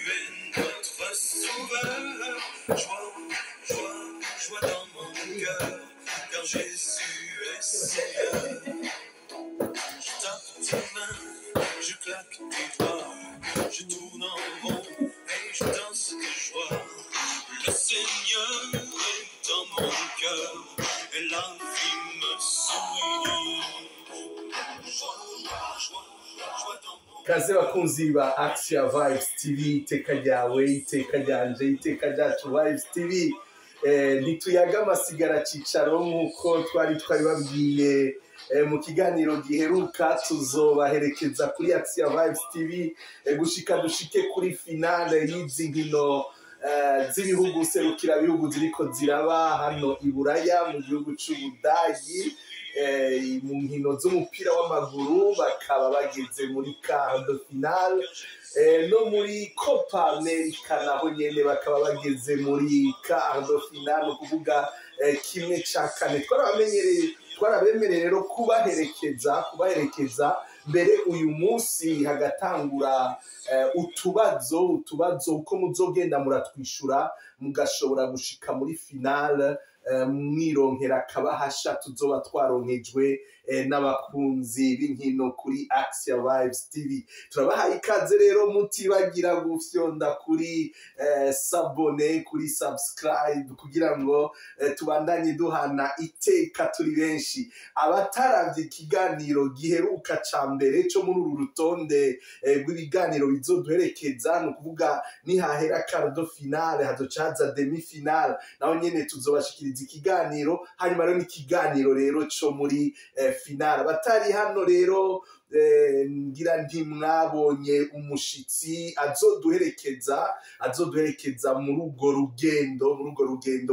es notre sauveur. Joie dans mon cœur, car Jésus est Seigneur. Je tape tes mains, je claque tes doigts, je tourne en rond et je danse de joie. Le Seigneur est dans mon cœur et la vie me sourit. Joie dans mon kaze bakunzi ba Axia Vibes TV, iteka ryawe, iteka ryanje, iteka ryacu Vibes TV. Ntituyaga amasigara cicaro nk'uko twari babwiye mu kiganiro giheruka. Tuzobaherekeza kuri Axia Vibes TV gushika dushike kuri finale y'izi nkino z'ibihugu serukira bihugu ziriko ziraba hano i Buraya mu gihugu c'Ubudagi. Mu nkino z'umupira w'amaguru bakaba bageze muri quart de finale, no muri Copa America naho nyene bakaba bageze muri quart de finale, kuvuga kimwe ca kane. Twarabemereye rero kubaherekeza mbere uyu munsi hagatangura utubazo uko muzogenda muratwishura mugashobora gushika muri finale, mwironkera akabahasha tuzoba twaronkejwe n'abakunzi b'inkino kuri Axia Vibes TV. Turabahaye ikaze rero, mutibagira gufyonda kuri sabone, kuri subscribe, kugira ngo tubandanye duhana iteka turi benshi. Abataravye ikiganiro giheruka ca mbere cyo muri uru rutonde rw'ibiganiro bizoduherekeza, ni ukuvuga nihahera quart de finale hazocaza demi finale, naho nyene tuzobashikiriza ikiganiro, hanyuma rero n'ikiganiro rero cyo muri finale. Abatari hano rero ngira ntimwabonye umushitsi azoduherekeza muri urwo rugendo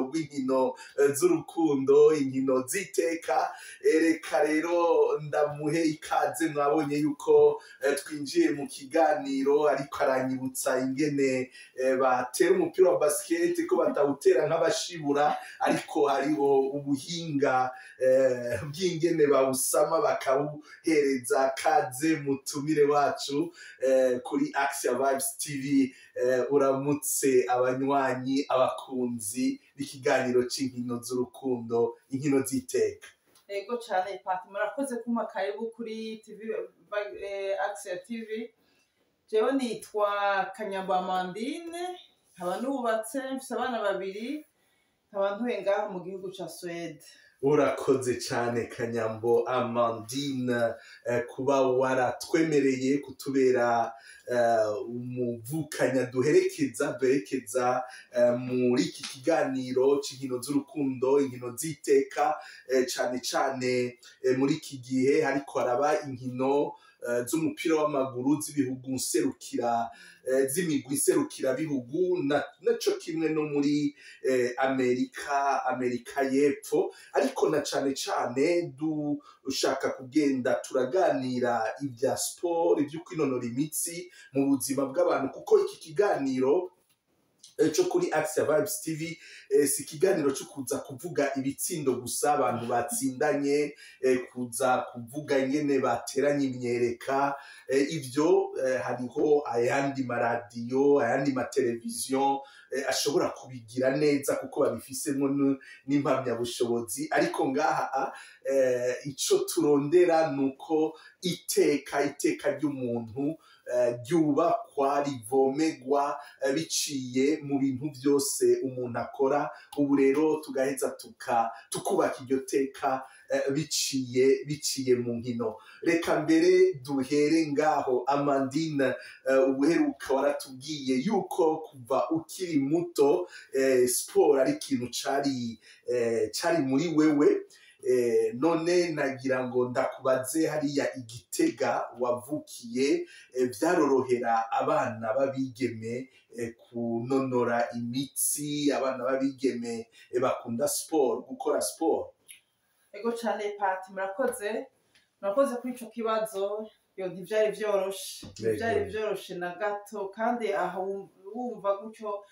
rw'inkino z'urukundo, inkino z'iteka. Reka rero ndamuhe ikaze. Mwabonye yuko twinjiye mu kiganiro ariko aranyibutsa ingene batera umupira wa basket, ko batawutera nk'abashibura, ariko hariho ubuhinga bw'ingene bawusama bakawuhereza. Kaze mutumire wacu kuri Axia Vibes TV. Uramutse abanywanyi, abakunzi b'ikiganiro c'inkino z'urukundo, inkino z'iteka. Ego cyane Pati, murakoze kuma karibu kuri TV Axia TV. Jewe nitwa Kanyambo Amandine, nkaba nubatse, mfise abana babiri, nkaba ntuye ngaha mu gihugu ca Swede. Urakoze cyane Kanyambo Amandine kuba waratwemereye kutubera umuvukanya duherekeza muri iki kiganiro c'inkino z'urukundo, inkino z'iteka, cyane muri iki gihe hariko haraba inkino z'umupira w'amaguru z'ibihugu z'imigwi serukira bihugu, naco kimwe no muri Amerika y'Epfo. Ariko na cane dushaka kugenda turaganira ibya sport, ibyo kwinonora imitsi mu buzima bw'abantu, kuko iki kiganiro cyo kuri Axia Vibes TV si ikiganiro cyo kuza kuvuga ibitsindo gusa abantu batsindanye, kuza kuvuga ingene bateranye imyereka. Ibyo hariho ayandi maradiyo, ayandi mateleviziyo ashobora kubigira neza kuko babifisemo n'impamyabushobozi. Ariko ngaha ico turondera nuko iteka ry'umuntu ryubakwa, rivomegwa biciye mu bintu byose umuntu akora. Ubu rero tugaheza tukubaka iryo teka biciye mu nkino. Reka mbere duhere ngaho. Amandine, ubuheruka waratubwiye yuko kuva ukiri muto sport ari ikintu cari muri wewe. None nagira ngo ndakubaze, hariya Igitega wavukiye, vyarorohera abana babigeme kunonora imitsi, abana babigeme bakunda sport, gukora sport? Ego cyane Pati, murakoze kuri ico kibazo. Ntivyari vyoroshe na gato, kandi aha wumva gutyo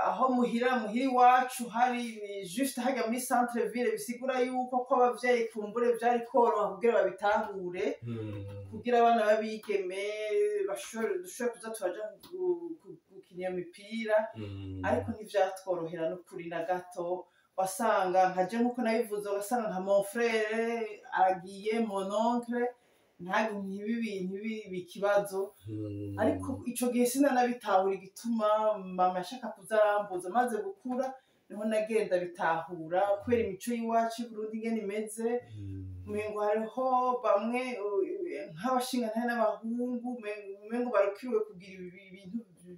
aho muhira iwacu hari juste hajya muri centre ville bisigura yuko ko abavyeyi kumbure vyari koroha kugira babitahure kugira abana babigeme dushobore kuza turaja gukina iyo mipira ariko ntivyatworohera n'ukuri na gato wasanga nkaje nkuko nabivuze wasanga nka mon frère agiye mon oncle ntibibi ikibazo ariko ico gihe sinanabitahura igituma mama ashaka kuzarambuza maze gukura niho nagenda bitahura kubera imico y'iwacu y'Uburundi ingene imeze umengo hariho bamwe nk'abashingantahe n'abahungu umengo barakwiwe kugira ibintu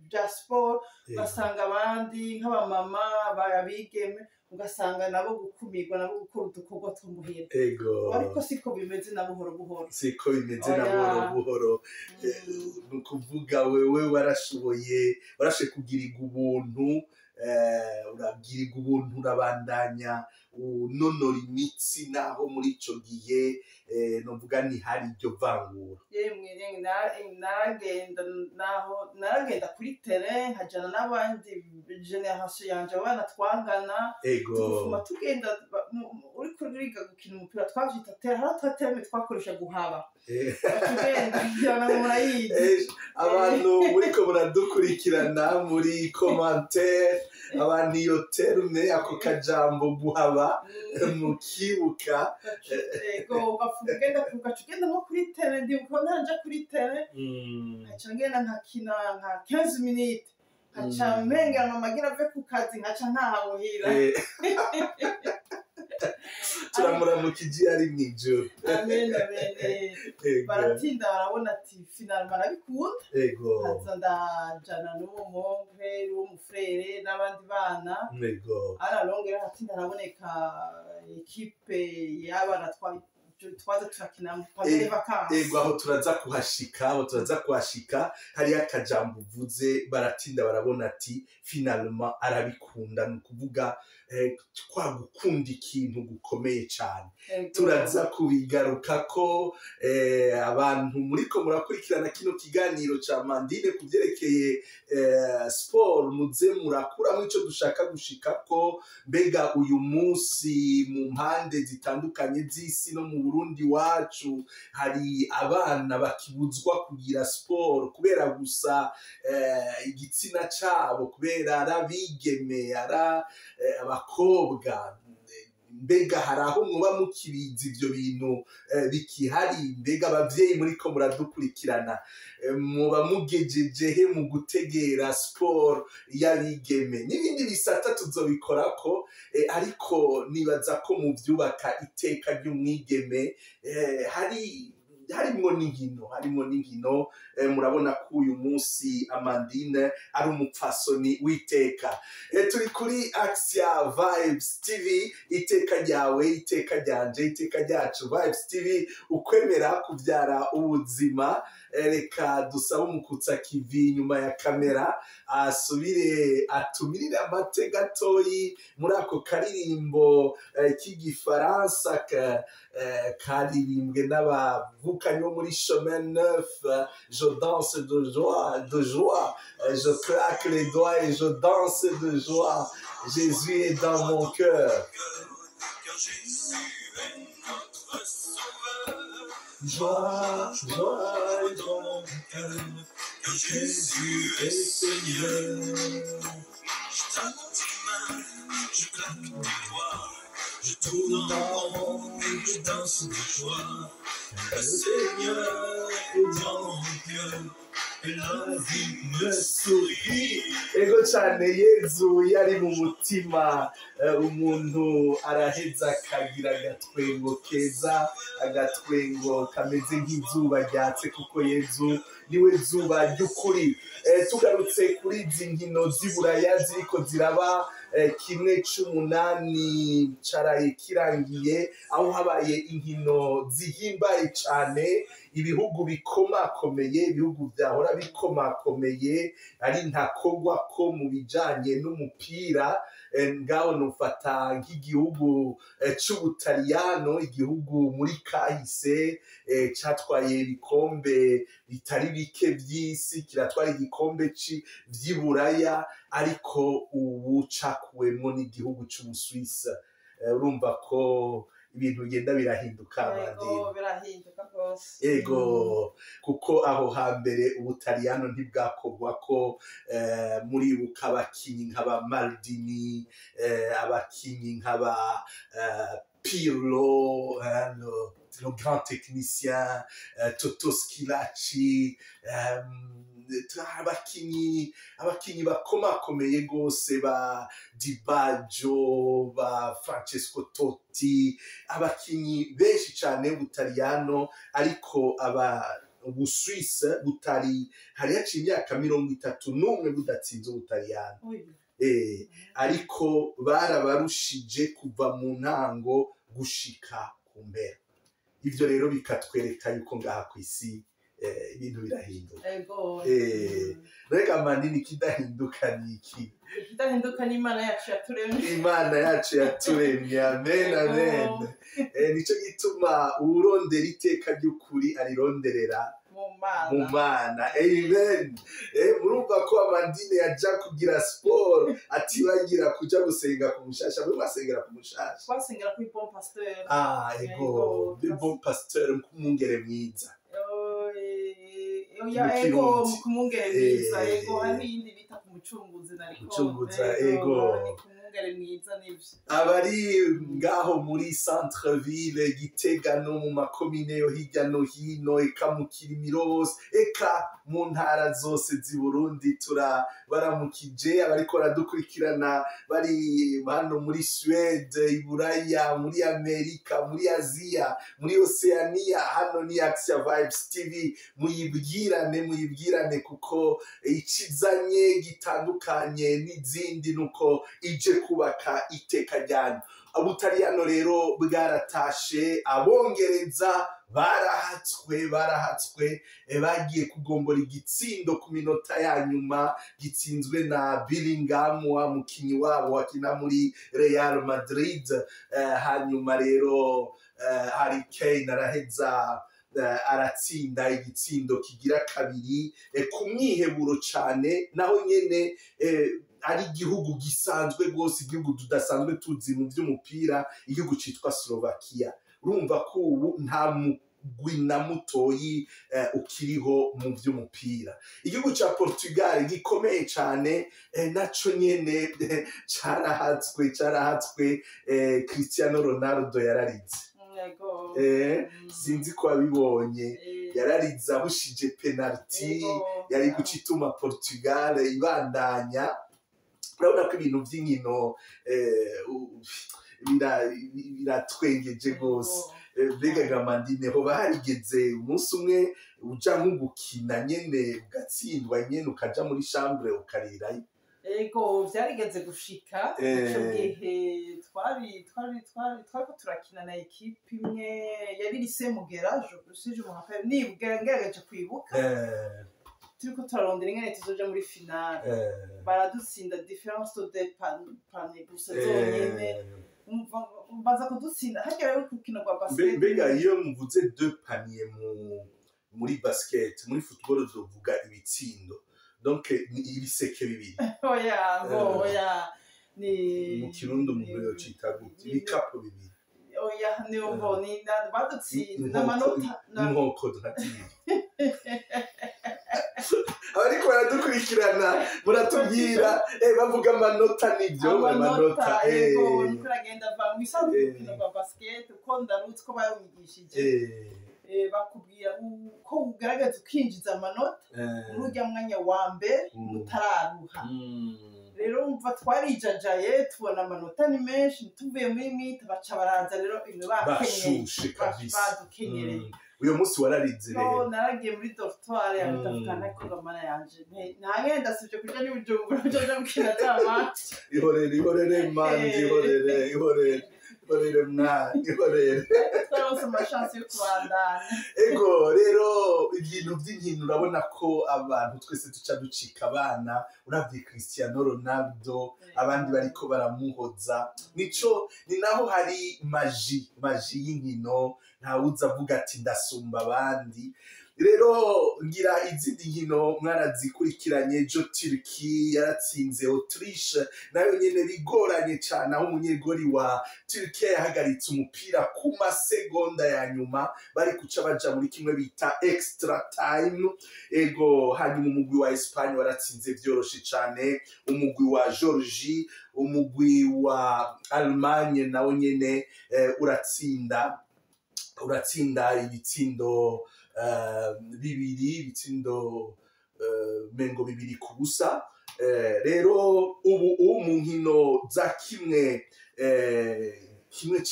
bya sport ugasanga abandi nk'abamama babigeme ugasanga nabo gukumirwa nabo gukora udukorwa tumuhira ariko siko bimeze na buhoro buhoro siko bimeze na buhoro buhoro nukuvuga wewe warashoboye kugirirwa ubuntu uragirirwa ubuntu urabandanya unonora imitsi naho muri ico gihe novuga ni hari iryo vangura yemwe naragenda kuri terrain nkajana n'abandi generation yanje abana twangana tuguma tugenda uriko uriga gukina umupira twavyita terrain hari terme twakoresha guhaba tugenda murayizi abantu muriko muradukurikirana muri commentaire abantu iyo terme ako kajambo guhaba mukibuka ugenda nko kuri tere ndibuka nanje kuri tere nkaca ngenda nkakina nka 15 minutes nkaca mpengera amagira ave ku kazi nkaca ntaha muhira turamuramukiye ari mw'ijoro amen baratinda barabona ati final marabikunda haza ndajana n'uwo monke w'umufrere n'abandi bana ararongera hatinda araboneka ekipe y'abana twaza turakina pamere vacances aho turaza kuhashika hariyo akajambo uvuze baratinda barabona ati finalement arabikunda ni ukuvuga twagukunda ikintu gukomeye cyane turaza kubigaruka ko abantu muriko murakurikirana kino kiganiro ca Mandine kuvyerekeye sport muze murakuramo ico dushaka gushika ko mbega uyu munsi mu mpande zitandukanye z'isi no mu Burundi wacu hari abana bakibuzwa kugira sport kubera gusa igitsina cabo kubera arabigeme abakobwa mbega hari aho muba mukibiza ivyo bintu bikihari mbega abavyeyi muriko muradukurikirana muba mugejejehe mu gutegera sport y'abigeme n'ibindi bisata tuzobikorako ariko nibaza ko mu vyubaka iteka ry'umwigeme harimwo n'inkino murabona ko uyu munsi Amandine ari umupfasoni w'iteka turi kuri Axia Vibes TV iteka ryawe iteka ryanje iteka ryacu Vibes TV ukwemera kuvyara ubuzima reka dusaba umukutsa kivi nyuma ya kamera asubire atumirire amate gatoyi muri ako karirimbo k'igifaransa karirimbwe n'abavukanye bo muri chemin neuf je danse de joie je claque les doigts et je danse de joie Jésus est dans mon cœur joie dans mon cœur car Jésus est Seigneur je tends tes mains je claque tes doigts je tourne en rond je danse de joie le Seigneur est dans mon cœur et la vie me sourit ego cyane Yezu yari mu mutima umuntu araheza akagira agatwengo keza agatwengo kameze nk'izuba ryatse kuko Yezu niwe zuba ry'ukuri tugarutse kuri izi nkino z'iburaya ziriko ziraba 1/8 caraye kirangiye aho habaye inkino zihimbaye cyane ibihugu bikomakomeye ibihugu byahora bikomakomeye ari ntakogwa ko mu bijanye n'umupira ngaho nufata nk'igihugu c'Ubutaliyano igihugu muri kahise catwaye ibikombe bitari bike by'isi, kiratwara igikombe vy'iburaya, ariko ubu cakuwemwo n'igihugu c'Ubusuwisi. Urumva ko ibintu bigenda birahinduka Amandine. Birahinduka rwose. Ego, kuko aho hambere Ubutaliyano ntibwakorwa ko muribuka abakinyi nk'aba Maldini, abakinyi nk'aba Pirlo, le grand technicien, Toto Schillaci, abakinyi bakomakomeye gose ba Di Baggio, ba Francesco Totti, abakinyi benshi cane b'Ubutaliyano, ariko Ubusuwisi butari hari haciye imyaka 31 budatsinze Ubutaliyano. Ariko barabarushije kuva mu ntango gushika ku mpera. Ivyo rero bikatwereka yuko ngaha kw'isi ibintu birahinduka. Rega Amandine, ikidahinduka ni iki? Ikidahinduka ni Imana yacu yaturemye. Imana yacu yaturemye, amen amen. Nico gituma uwurondera iteka ry'ukuri arironderera mu Mana. Amen. Murumva ko Amandine yaja kugira sport atibagira kuja gusenga ku Mushasha. Mwe basengera ku Mushasha? Twasengera kuri Bon Pasteur. Ego, de Bon Pasteur kumungere mwiza. Ego kumungere mwiza. Ego hari indi bita ku Mucunguzi nariko. Ego. Kumungere mwiza nivyo. Abari ngaho muri centre ville Gitega no mu makomine yo hirya no hino, eka mu Kirimiro, eka mu ntara zose z'i Burundi baramukije. Abariko baradukurikirana bari hano muri Suède, Iburaya, muri Amerika, muri Aziya, muri Oceania, hano ni Axia Vibes TV. Muyibwirane kuko ikizanye gitandukanye n'izindi, nuko ije kubaka iteka ryanyu. Ubutaliyano rero bwaratashe, Abongereza barahatswe bagiye kugombora igitsindo ku minota ya nyuma, gitsinzwe na Bellingham, wa mukinyi wabo wakina muri Real Madrid. Hanyuma rero Harry Kane araheza aratsinda igitsindo kigira kabiri ku mwiheburo cane, naho nyene ari igihugu gisanzwe rwose, igihugu tudasanzwe tuzi mu vy'umupira, igihugu citwa Slovakia. Urumva ko ubu nta mugwi na mutoyi ukiriho mu vy'umupira. Igihugu ca Portugal gikomeye cane, naco nyene carahatswe. Cristiano Ronaldo yararize. Sinzi ko abibonye, yararize ahushije penalty, yari guca ituma Portugal ibandanya. Urabona ko ibintu vy'inkino biratwengeje rwose. Mbega Amandine, hoba harigeze umunsi umwe uja nko gukina nyene ugatsindwa nyene ukaja muri chambre ukarirayo? Ego vyarigeze gushika. Ico gihe twariko turakina na ekipe imwe yari Lycée Mugera, je me rappelle, ngerageje kwibuka. Turiko turarondera ingene tuzoja muri finale. Baradutsinda différence de panier gusa zonyene. Baza kudutsinda. Harya rero kukina kwa basket. Mbega iyo muvuze 2 panier muri basket, muri football uzovuga ibitsindo. Donc ibiseke bibiri. Oya. Ni mu Kirundi umuntu yocita gute? Ibikapo bibiri. Oya, ni umboni badutsinda n'amanota. Inkoko zibiri. Abariko baradukurikirana muratubwira bavuga amanota n'ivyo amanota. Ego uriko uragenda va mwisanzwe gukina kwa basket, uko ndarutse ko bayumigishije. Bakubwira uko ugaragaza ukinjiza amanota urujya mwanya wa mbere mutararuha. Rero umva twarijajaye tubona amanota ni menshi, tuvuye muri mita baca baraza rero imwe bashushe kabisa, badukenyereye. Uyo munsi wararize rero? Naragiye muri dortoir ya mutafukana ko mana yanje ntange ndasubye kuja ni Bujumbura kuja mukina tama. Ihorere mandi, ihorere mwana, ihorere. Twarose amashance yo kubandana. Ego rero ibintu by'inkino urabona ko abantu twese tuca ducika abana. Uravye Cristiano Ronaldo, abandi bariko baramuhoza. Nico ni naho hari maji y'inkino, ntawuza avuga ati ndasumba abandi. rero ngira izindi nkino mwarazikurikiranye. Jo Turki yaratsinze Autriche nayo nyene bigoranye cyane, aho umunyegori wa Turki yahagaritse umupira ku masegonda ya nyuma bari kuca baja muri kimwe bita extra time. Ego hanyuma umugwi wa Espagne waratsinze vyoroshe cyane umugwi wa Georgie, umugwi wa Allemagne nawo nyene uratsinda ibitsindo ibitsindo mengo 2-0. Rero ubu mu nkino za kimwe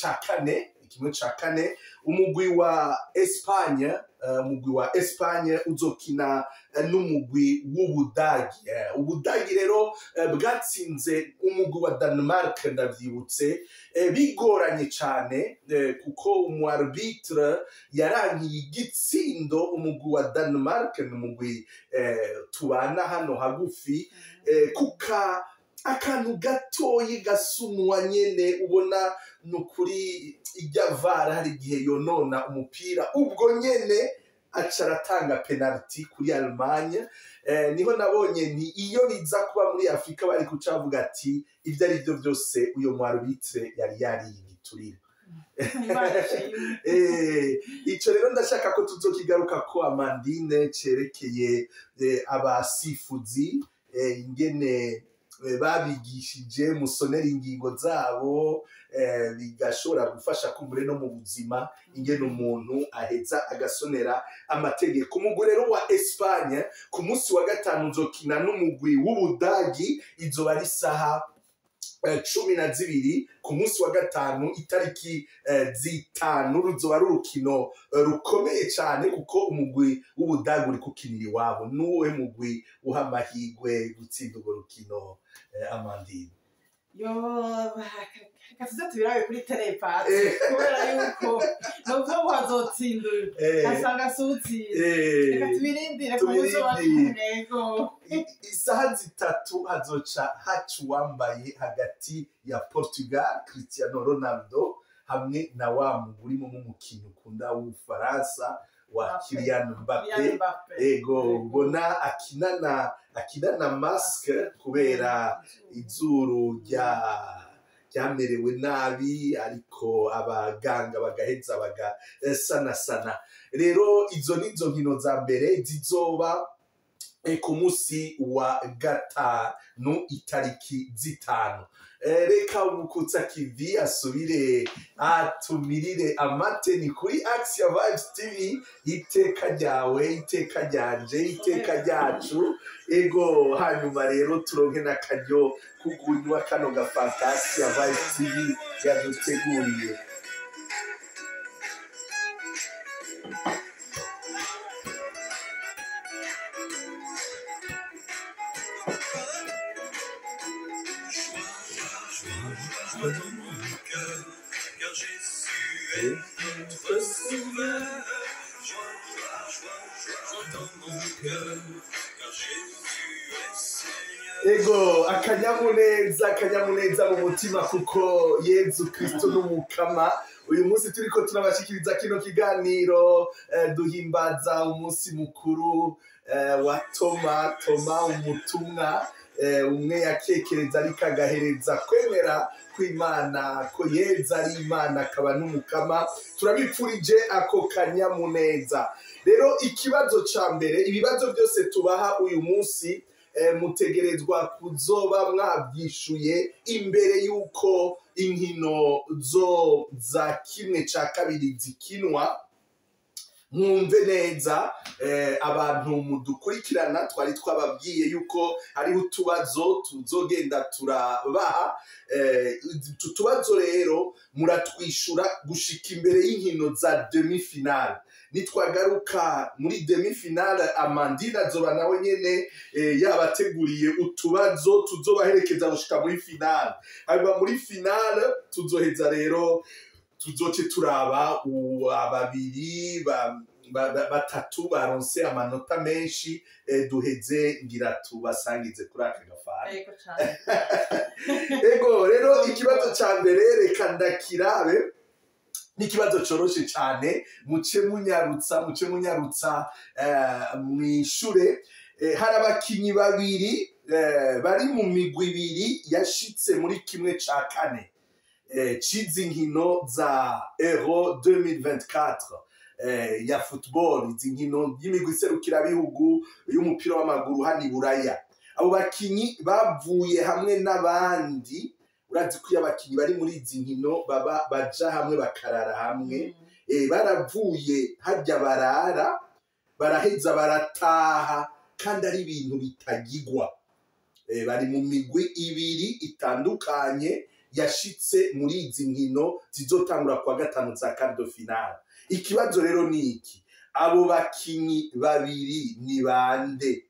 ca kane umugwi wa Espagne uzokina n'umugwi w'Ubudagi. Ubudagi rero bwatsinze umugwi wa Denmark ndavyibutse bigoranye cyane kuko umu arbitre yarangiye igitsindo umugwi wa Denmark n'umugwi tubana hano hagufi kuka akantu gatoyi gasumwa nyene ubona nukuri ijya vara hari igihe yonona umupira ubwo nyene acaratanga penalty kuri Allemagne. Niho nabonye ni iyo biza kuba muri Afrika bari kucavuga ati ivyo ari byo byose uyo mu arbitre yari igiturire. Ico rero ndashaka ko tuzokigaruka ko Amandine cerekeye abasifuzi ingene babigishije musonera ingingo zabo bigashobora gufasha kumbure no mu buzima ingene umuntu aheza agasonera amategeko. Umugwi rero wa Espagne ku munsi wa gatanu uzokina n'umugwi w'Ubudagi, izoba ari saha 12 ku munsi wa gatanu itariki 5. Ruzoba ari urukino rukomeye cyane kuko umugwi w'Ubudagi uri kukinira iwabo. Nuwe mugwi uha amahirwe gutsinda urwo rukino Amandine? katuze tubirabe kuri telepati kubera yuko nubwo wazotsinda asanga sutsi reka tubirindire ku munsi wa ntego. Isaha 3 hazoca hacu wambaye hagati ya Portugal Cristiano Ronaldo hamwe na wa muguri mu mukino ukunda w'Ufaransa wa Kylian Mbappe. Ego ubona akinana maske kubera izuru ryamerewe nabi, ariko abaganga bagaheza bagasana. Rero izo nizo nkino za mbere zizoba ku munsi wa gatanu itariki 5. Reka umukutsa kivi asubire atumirire amateni kuri Axia Vibes TV. Iteka ryawe, iteka ryanje, iteka ryacu. Ego hanyuma rero turonke n'akaryo kugunywa kano gafantasi ya Vibes TV yaduteguriye. Dans mon cœur, car j'ai su être sauveur. Joie dans mon cœur, car Jésus est Seigneur. Ego akanyamuneza mu mutima kuko Yezu Kristo n'umukama. Uyu munsi turiko turabashikiriza kino kiganiro duhimbaza umunsi mukuru wa Toma umutumwa umwe yakekereza ariko agahereza kwemera kw'Imana ko Yezu ari Imana akaba n'umukama. Turabipfurije ako kanyamuneza. Rero ikibazo ca mbere, ibibazo byose tubaha uyu munsi mutegerezwa kuzoba mwabyishuye imbere yuko inkino za kimwe ca kabiri zikinwa. Mwumve neza abantu mudukurikirana, twari twababwiye yuko hariho utubazo tuzogenda turabaha. Utubazo rero muratwishura gushika imbere y'inkino za demi-finale. Nitwagaruka muri demi-finale, Amandine azoba nawe nyene yabateguriye utubazo tuzobaherekeza gushika muri finale. Hanyuma muri finale tuzoheza rero tuzoce turaba ababiri batatu baronse amanota menshi, duheze ngira tubasangize kuri aka gafara. Ego rero ikibazo ca mbere reka ndakirabe. n'ikibazo coroshe cyane muce munyarutsa mwishure. Hari abakinyi babiri bari mu migwi ibiri yashitse muri kimwe ca kane cizi nkino za Euro 2024 ya football, izi nkino y'imigwi iserukirabihugu y'umupira w'amaguru hano i Buraya. Abo bakinyi bavuye hamwe n'abandi, urazi ko abakinyi bari muri izi nkino baba baja hamwe bakarara hamwe, baravuye harya barara baraheza barataha, kandi ari ibintu bitagigwa. Bari mu migwi ibiri itandukanye yashitse muri izi nkino zizotangura kwa gatanu za quart de finale. Ikibazo rero ni iki, abo bakinyi babiri ni bande?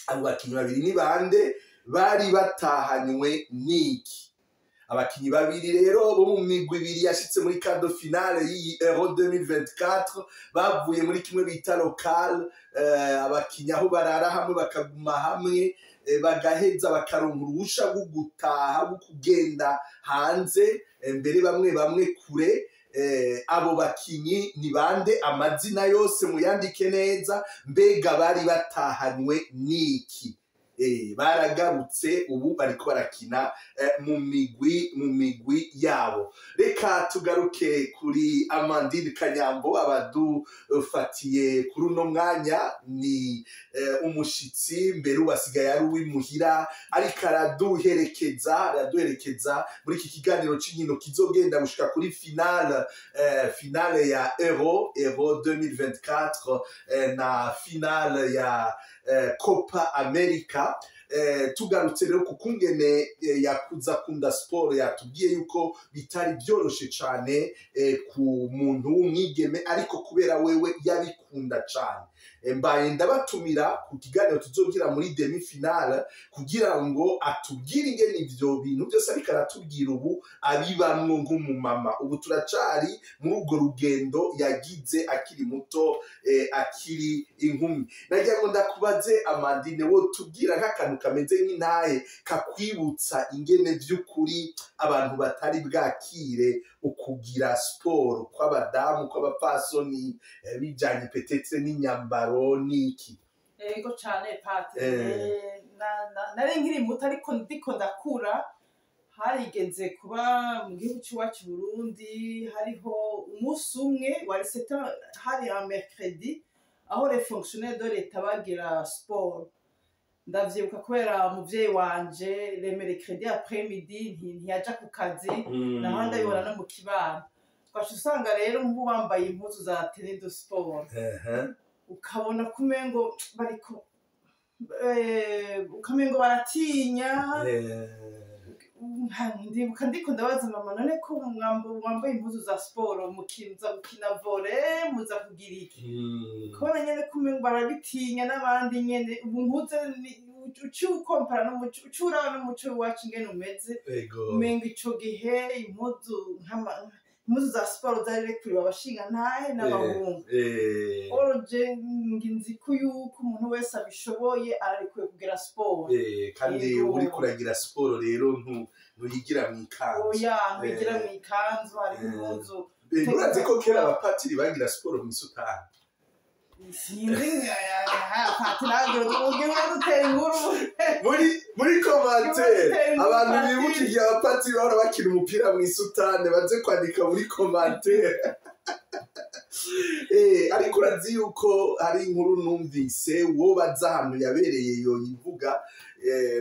Abo bakinyi babiri ni bande bari batahanywe niki? Abakinyi babiri rero bo mu migwi ibiri yashitse muri quart de finale y'iyi Euro 2024 bavuye muri kimwe bita local, abakinyi aho barara hamwe bakaguma hamwe, bagaheza bakaronka uruhusha rwo gutaha rwo kugenda hanze, mbere bamwe kure. Abo bakinyi ni bande? Amazina yose muyandike neza. Mbega bari batahanywe niki? Baragarutse ubu bariko barakina mu migwi yabo. Reka tugaruke kuri Amandine Kanyambo abadufatiye kuri uno mwanya. Ni umushitsi mbere ubasigaye ari uw'imuhira, ariko araduherekeza muri iki kiganiro c'inkino kizogenda gushika kuri finale ya Euro 2024 na finale ya Copa America. Tugarutse rero kukungene yakuza kunda sport, yatubwiye yuko bitari byoroshe cyane ku muntu w'umwigeme, ariko kubera wewe yabikunda cyane. Mbaye ndabatumira ku kiganiro tuzogira muri demi finale kugira ngo atubwire ingene ivyo bintu byose ariko aratubwira ubu abibamwo nk'umumama. Ubu turacari muri urwo rugendo yagize akiri muto, akiri inkumi. Nagira ngo ndakubaze Amandine, wo tubwira nk'akantu kameze nk'intahe kakwibutsa ingene vy'ukuri abantu batari bwakire ukugira sport kw'abadamu kw'abapfasoni, bijanye petetre n'inyambaro niki. Ego cane Pati, nari nkiri muto ariko ndiko ndakura. Harigeze kuba mu gihugu c'iwacu Burundi, hariho umunsi umwe wari hari un mercredi, aho les fonctionnaires de l'État bagira sport. Ndavyibuka kubera umuvyeyi wanje le mercredi après midi ntiyaja ku kazi, naho ndabibona no mu kibano. Twaca usanga rero mbu bambaye impuzu za tennis de sport, ukabona kumengo bariko ukamengo baratinya. Ndibuka ndiko ndabaza mama, none ko mwambaye impuzu za sport muza gukina volley, muza kugira iki? Kubona nyene kumengo barabitinya n'abandi nyene. Ubu mpuze ukompara n'umuco, ucuraba n'umuco wacu ingene umeze, umengo ico gihe impuzu za sport zari rekuriwe abashinga ntahe n'abahungu. Oroje nginzi ko yuko umuntu wese abishoboye ararekuye kugira sport. Kandi uri kuragira sport rero ntuyigira mw'ikanzu. Oya, ntuyigira mw'ikanzu, hari impuzu. Urazi ko kera abapatiri bagira sport mw'isutani? muri commentaire abantu bibuka igihe abapatiri bahora bakina umupira mw'isutane baze kwandika muri commentaire. Ariko urazi yuko hari inkuru numvise uwo baza ahantu yabereye yoyivuga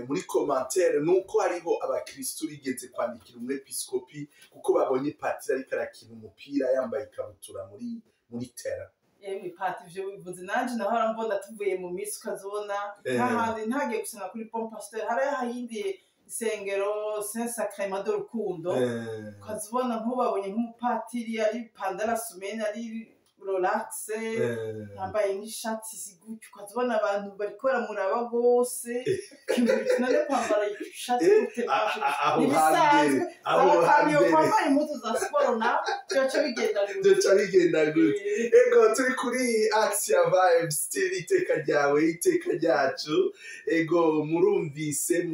muri commentaire, nuko hariho abakristo bigeze kwandikira umwepiskopi kuko babonye patiri ariko arakina umupira yambaye ikabutura muri terrain. Pati ivyo bivuze nanje nahora mbona tuvuye mu misi ukazibona nk'ahandi ntagiye gusenga kuri Pont Pasteur, hariho ahindi isengero Saint Sacrement d'Urukundo, ukazibona nk'ubabonye nk'umupatiri ari pandara semaine ari relax yambaye n'ishati zigucyo ukazibona abantu bariko baramuraba bose kimurikana kwambara ishati gute hambere kwambara impuzu za siporo na byoca bigenda gute ego turi kuri Axia Vibes TV iteka ryawe iteka ryacu ego murumvise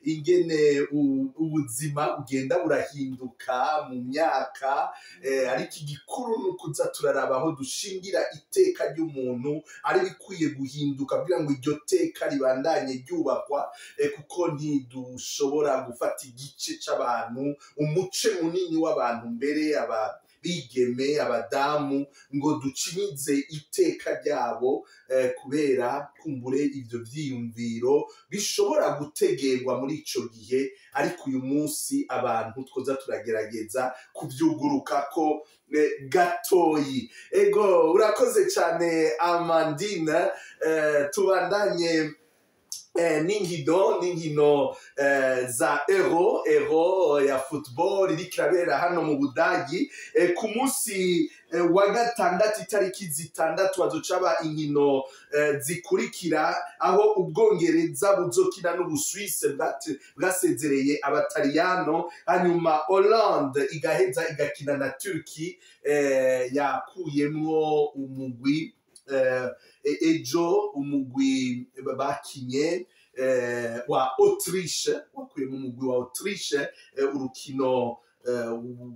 ingene ubuzima ugenda burahinduka mu myaka ariko igikuru nukuza turaraba aho dushingira iteka ry'umuntu ari bikwiye guhinduka kugira ngo iryo teka ribandanye ryubakwa kuko ntidushobora gufata igice c'abantu umuce munini w'abantu mbere bigeme abadamu ngo ducinyize iteka ryabo kubera kumbure ivyo vyiyumviro bishobora gutegerwa muri ico gihe ariko uyu munsi abantu twoza turagerageza kuvyuguruka ko gatoyi ego urakoze cyane Amandine tubandanye n'inkino za Euro ya football iri kirabera hano mu Budagi ku munsi wa gatandatu itariki zitandatu hazocaba inkino zikurikira aho Ubwongereza buzokina n'Ubusuwise bwasezereye Abataliyano hanyuma Hollande igaheza igakina na Turkey yakuyemwo umugwi ejo umugwi bakinye wa Autriche wakuyemo umugwi wa Autriche urukino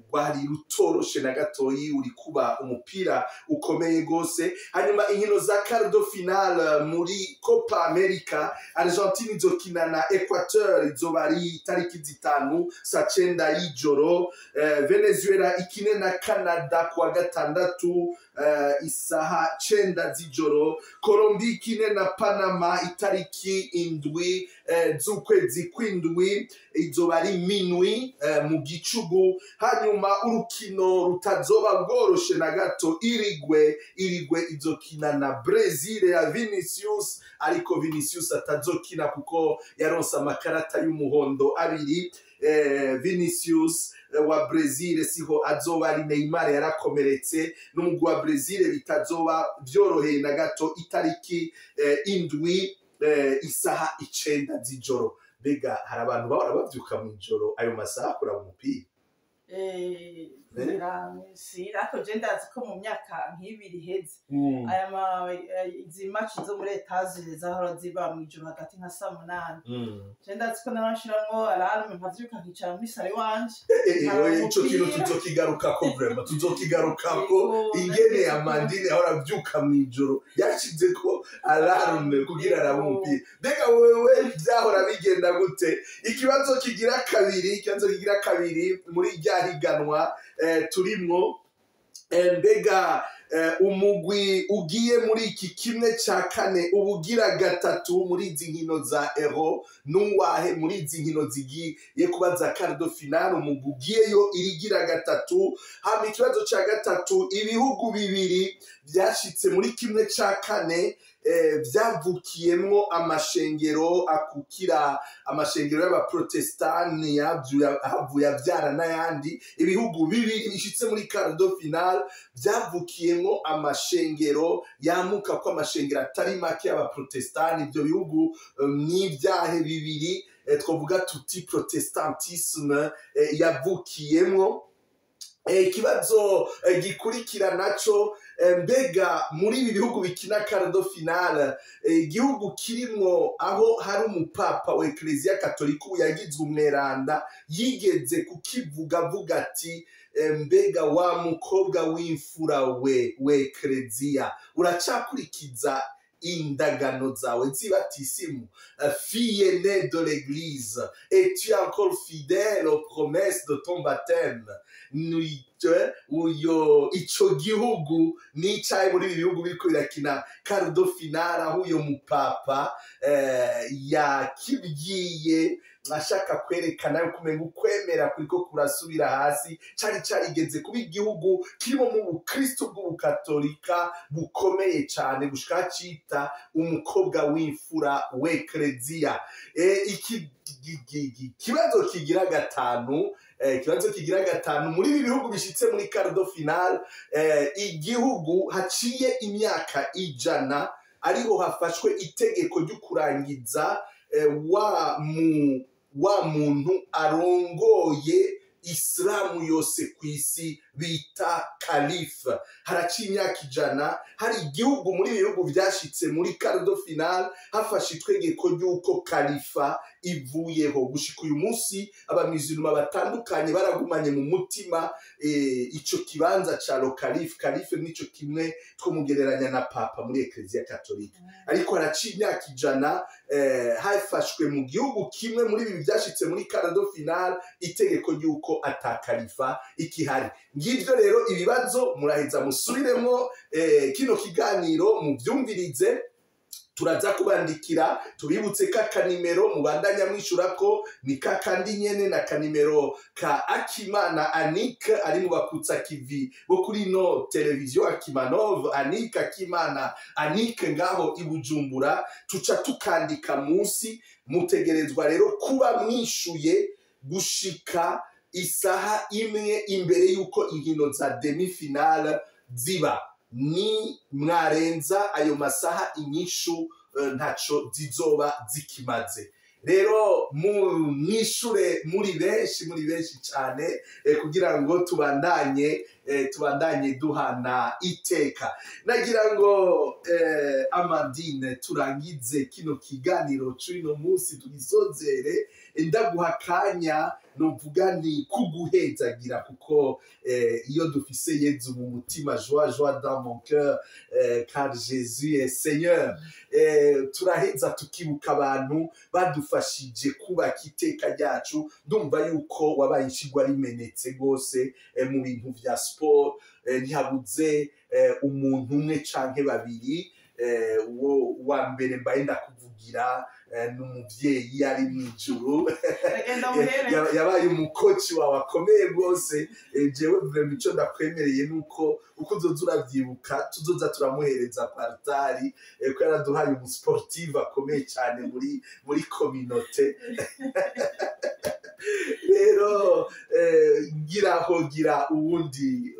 rwari rutoroshe na gatoyi uri kuba umupira ukomeye gose hanyuma inkino za quart de finale muri Copa America Argentine izokina na Equateur izoba ari tariki zitanu saa 9 y'ijoro Venezuela ikine na Canada kuwa gatandatu isaha 9 z'ijoro Colombia ikine na Panama itariki indwi z'ukwezi kw'indwi izoba ari minuit mu gicugu hanyuma urukino rutazoba bworoshe na gato Irigwe izokina na Brazil ya Vinicius ariko Vinicius atazokina kuko yaronse amakarata y'umuhondo abiri Vinicius wa Brazil siho azoba ari Neymar yarakomeretse n'umugwi wa Brazil bitazoba byoroheye na gato itariki indwi isaha 9 z'ijoro bega hari abantu bahora bavyuka mu ijoro ayo masaha kura umupira ariko je ndazi ko mu myaka nk'ibiri heze izi match zo muri Etazi zahora ziba mu ijoro hagati nka saa 8 je ndazi ko narashiramwo alarme nkavyuka nkicara muri sare wanje ico kintu tuzokigarukako vraiment tuzokigarukako ingene Amandine ahora avyuka mu ijoro yashize ko alarme kugira arabe umupira bega wewe byahora bigenda gute ikibazo kigira kabiri muri rya higanwa turimwo mbega umugwi ugiye muri iki kimwe ca kane ubugira gatatu muri izi nkino za Euro n'uwahe muri izi nkino zigiye kuba za quart de finale umugwi ugiyeyo irigira gatatu hama ikibazo ca gatatu ibihugu bibiri byashitse muri kimwe ca kane byavukiyemwo amashengero akukira amashengero y'abaprotestani havuye avyara n'ayandi ibihugu bibiri bishitse muri quart de finale byavukiyemwo amashengero yamuka ko amashengero atari make y'abaprotestani ibyo bihugu n'ibyahe bibiri twovuga tuti protestantisme yavukiyemwo ikibazo gikurikira naco mbega muri ibi bihugu bikina quart de finale igihugu kirimwo aho hari umupapa wa Ecclesia Katolika yagizwe umweranda yigeze kukivuga avuga ati mbega wa mukobwa w'imfura we Ecclesia uracakurikiza indagano zawe zibatisimu fille aînée de l'église es-tu encore fidèle aux promesses de ton baptême uyo ico gihugu nicaye muri ibi bihugu biriko birakina quart de finale aho uyo mupapa yakibwiye ashaka kwerekana yuko umenga ukwemera kuriko kurasubira hasi carigeze kuba igihugu kirimo mu bukristo bw'ubukatolika bukomeye cane gushika cita umukobwa w'imfura w'Ecclesia ikibazo kigira gatanu ikibanza kigira gatanu muri ibi bihugu bishitse muri cardo final, igihugu haciye imyaka 100 ariho hafashwe itegeko ryo kurangiza wa muntu arongoye Islamu yose kw'isi bita Khalifa. Haraciye imyaka 100 hari igihugu muri ibihugu byashitse muri cardo final hafashe itegeko ry'uko Khalifa ivuyeho. Gushika uyu munsi abamiziruma batandukanye baragumanye mu mutima ico kibanza ca Khalifa nico kimwe twomugereranya na papa muri Ecclesia Katolika. Ariko haraciye imyaka 100 hafashwe mu gihugu kimwe muri ibi byashitse muri cardo final itegeko ry'uko ata Khalifa ikihari. Ngivyo rero ibibazo muraheza musubiremo kino kiganiro muvyumvirize, turaza kubandikira tubibutse ka kanimero mubandanya mwishurako ni kakandi nyene na kanimero ka Akimana Anik ari mu bakutsa kivi bo kuri no televiziyo Akimanov Anik Akimana Anik ngaho i Bujumbura. Tuca tukandika munsi, mutegerezwa rero kuba mwishuye gushika isaha imwe imbere yuko inkino za demi finale ziba. Ni mwarenza ayo masaha inyishu ntaco zizoba zikimaze. Rero mwishure muri benshi cyane kugira ngo tubandanye duhana iteka. Nagira ngo Amandine turangize kino kiganiro c'uno munsi tugisozere, ndaguha kanya novuga ni kuguhezagira kuko iyo dufise Yezu mu mutima, joie dans mon cœur car Jésus est Seigneur. Turaheza tukibuka abantu badufashije kubaka iteka ryacu. Ndumva yuko wabaye ishigwa rimenetse gose mu bintu vya sport, ntihabuze umuntu umwe canke babiri. Wa mbere mbaye ndakuvugira n'umuvyeyi ari mwijuru yabaye umukoci wawe akomeye rwose. Jewe vraiment ico ndakwemereye nuko uko uzoza uravyibuka tuzoza turamuhereza partari ko yaraduhaye umusportive akomeye cyane muri communauté. Rero gira uwundi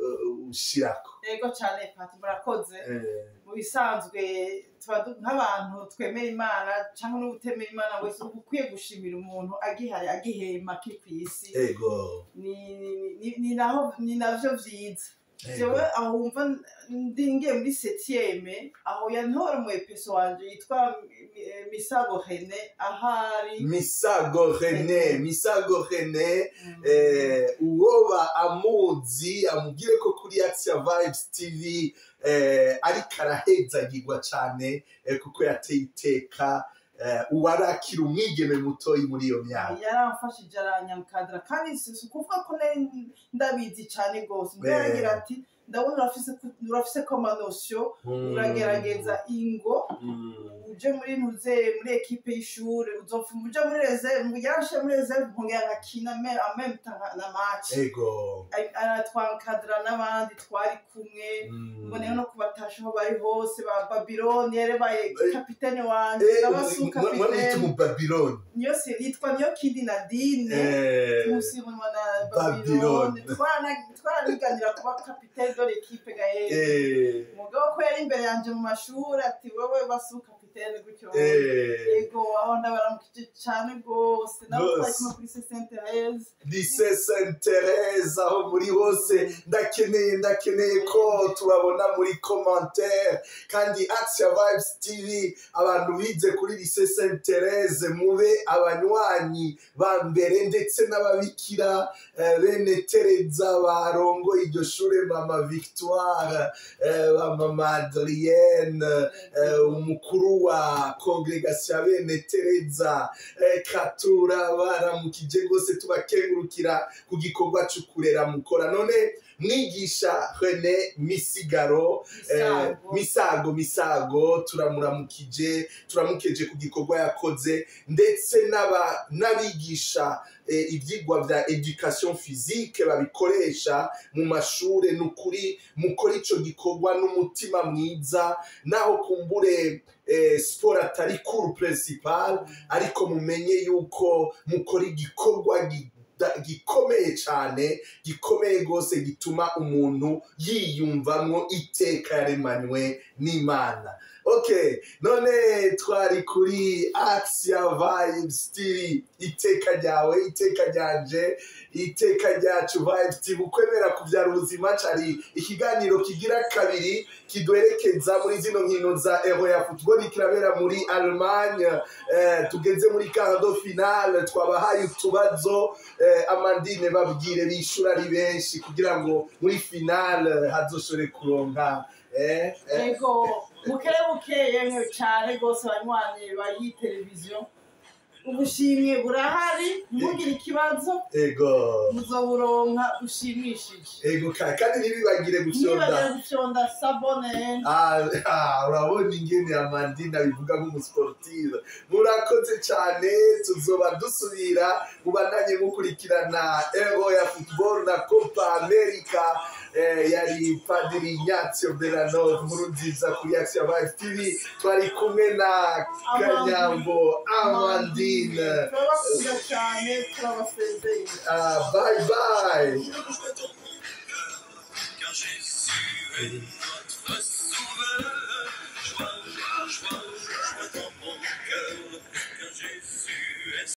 ushirako. Yego cyane Pati, murakoze. Mu bisanzwe nk'abantu twemera Imana cyangwa n'ubutemera Imana wese ukwiye gushimira umuntu agihari agihema kiri kw'isi. Yego. Ni navyo vyiza. Jewe aho wumva ndingiye muri 7e aho yantora mu episo wanje yitwa Misago Rene ahari. Misago Rene uwoba amuzi amubwire ko kuri Action Vibes TV ariko arahezagirwa cyane kuko yateye iteka uwarakira umwigeme mutoyi muri iyo myaka. Yaramfashije aranyakadra kandi si kuvuga ko ndabizi cyane gose. Mbaragira ati ndabona urafise komanosyo uragerageza ingo uje muri equipe y'ishure uzofuma uje muri reserve yarashe muri reserve nkongera ngakina même na match. Yego. Aratwankadra n'abandi twari kumwe mboneho no kubatasha aho bari hose ba Babylon yarebaye kapitene wanje n'abasuka kapitene mu Babylon niyo se yitwa niyo Kidi Nadine musibona na Babylon twaniganira kuba kapitene de l'équipe gaye mugabo ko yari imbere yanje mu mashuri ati wowe basuka kapitene gutyo. Yego aho ndabaramukije cyane gose nabo twari kuri Sainte Thérèse aho muri hose. Ndakeneye ko tubabona muri commentaire kandi Action Vibes TV abantu bize kuri Sainte Thérèse mube abanywanyi ba mbere ndetse n'ababikira bene Tereza barongo iryo shure, Mama Victoire, Mama Adrienne, umukuru wa congregation bene Tereza Katura baramukije gose tubakengurukira ku gikorwa cy'ukurera mukora. None mwigisha René Misago turamukeje ku gikorwa yakoze ndetse n'abigisha ibyigwa vya education physique babikoresha mu mashure. Nukuri mukora ico gikorwa n'umutima mwiza naho kumbure sport atari cours principal ariko mumenye yuko mukora igikorwa gikomeye cyane gikomeye rwose gituma umuntu yiyumvamwo iteka yaremanywe n'Imana. Okay, none twari kuri Axia Vibes TV, iteka ryawe, iteka ryanje, iteka ryacu Vibes TV, ukwemera kubyara ubuzima. Cari ikiganiro kigira kabiri kiduherekeza muri zino nkino za Euro ya football kirabera muri Allemagne. Tugeze muri quart de finale, twabahaye utubazo Amandine babwire bishura ari benshi kugira ngo muri finale hazoshore kuronka ego bukebuke yemwe cyane rwose abanywanyi bayi televiziyo. Ubushimwe burahari, ntugire ikibazo, ego muzoburonka ushimishije. Ego kandi ntibibagire gufyonda sabone. Urabona ingene Amandine abivuga nk'umusportive. Murakoze cyane, tuzoba dusubira mubandanye mukurikirana Euro ya football na Copa America. Yari Padiri Ignazio Belanov Nkurunziza kuri Axia Vibes TV, twari kumwe na Kanyambo Amandine. Turabakunda cyane, turabasezeye. Bye bye. Car j'ai su